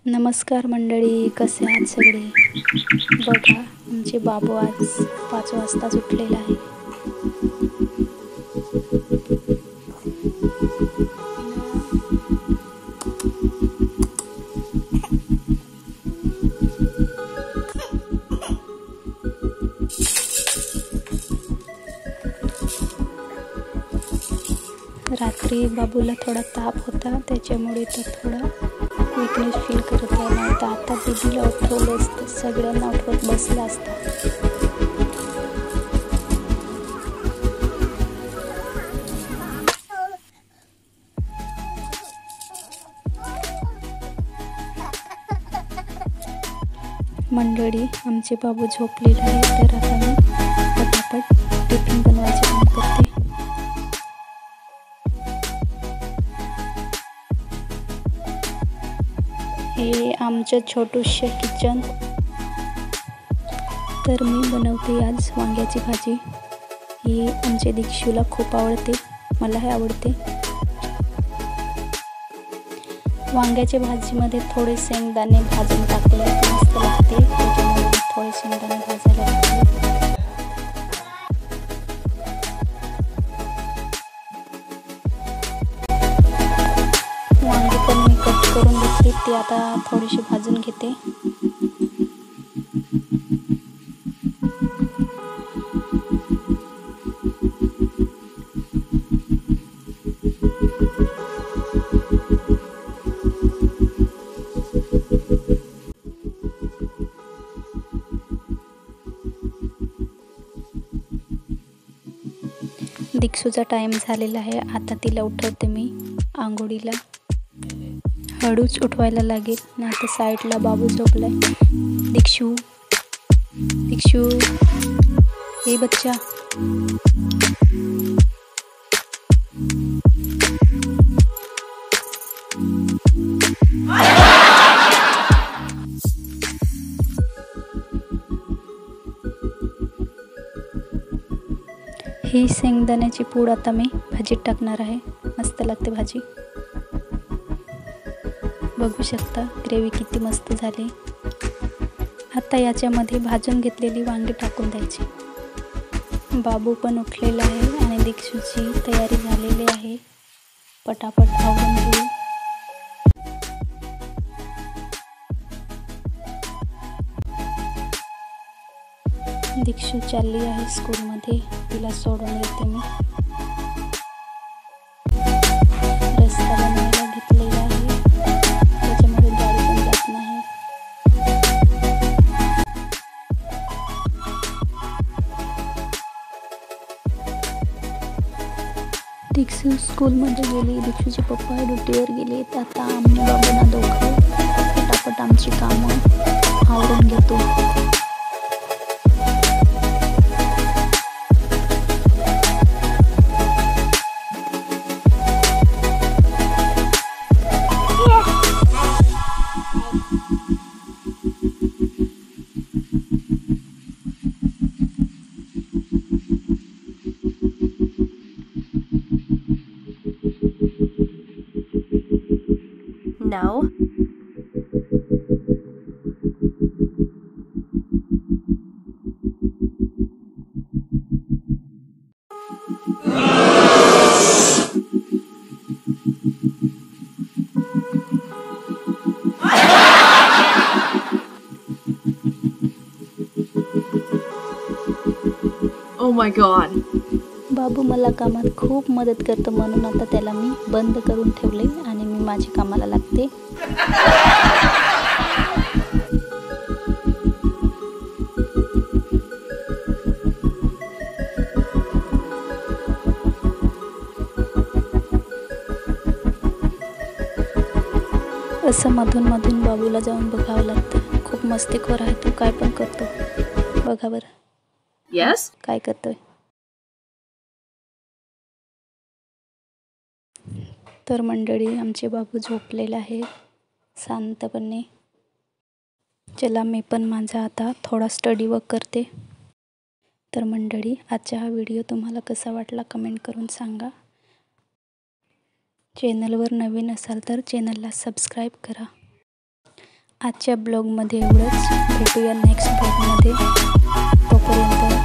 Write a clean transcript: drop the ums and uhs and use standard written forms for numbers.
नमस्कार मंडळी, कसे आहात सगळे? बघा, आमचे बाबू आज 5 वाजताच उठलेला आहे. रात्री बाबूला थोडा ताप होता, त्याच्यामुळे तो थोडा वीकनेस फील करत आहे. नाही तर आता दीदीला उठवलं असतं, सगळ्यांना उठवत बसला असता. मंडळी, आमचे बाबू झोपलेले आहे, तर आता मी पटापट टिफिन बनवायचे काम करते. हे आमचं छोटूशे किचन. तर मी बनवते आज वांग्याची भाजी. ही आमच्या दीक्षूला खूप आवडते, मलाही आवडते. वांग्याच्या भाजीमध्ये थोडे शेंगदाणे भाजून टाकले, मस्त लागते. त्याच्यामुळे थोडे शेंगदाणे भाजायला लागते. वांगी पण मी कट करून घेतली, ती आता थोडीशी भाजून घेते. दीक्षूचा टाइम झालेला आहे, आता तिला उठवते मी आंघोळीला. हळूच उठवायला लागेल, नाही तर साईडला बाबू झोपलाय. दीक्षू, दीक्षू, हे बच्चा. ही शेंगदाण्याची पूड आता मी भाजीत टाकणार आहे. मस्त लागते भाजी. बघू शकता ग्रेव्ही किती मस्त झाली. आता याच्यामध्ये भाजून घेतलेली वांगी टाकून द्यायची. बाबू पण उठलेला आहे आणि दीक्षूची तयारी झालेली आहे. पटापट आवरून घेऊ. दीक्षू चालली आहे स्कूलमध्ये, तिला सोडून येते मी. रस्ता बनवायला घेतलेला आहे, त्याच्यामध्ये गाडी पण जात नाही. दीक्षू स्कूलमध्ये गेली, दीक्षूचे पप्पा ड्युटीवर गेले. आता आम्ही बाबांना दोघं पटापट आमची कामं आवरून घेतो. No. Oh my God. बाबू मला कामात खूप मदत करतो, म्हणून आता त्याला मी बंद करून ठेवले आणि मी माझ्या कामाला लागते. असं मधून मधून बाबूला जाऊन बघावं लागतं. खूप मस्तीखोर आहे तो, काय पण करतो. बघा बरं. Yes? काय करतोय. तर मंडळी, आमचे बाबू झोपलेला आहे शांतपणे. चला, मी पण माझा आता थोडा स्टडी वर्क करते. तर मंडळी, आजचा हा व्हिडिओ तुम्हाला कसा वाटला कमेंट करून सांगा. चॅनलवर नवीन असाल तर चॅनलला सबस्क्राईब करा आजच्या ब्लॉगमध्ये एवढंच. भेटूया नेक्स्ट ब्लॉगमध्ये. तोपर्यंत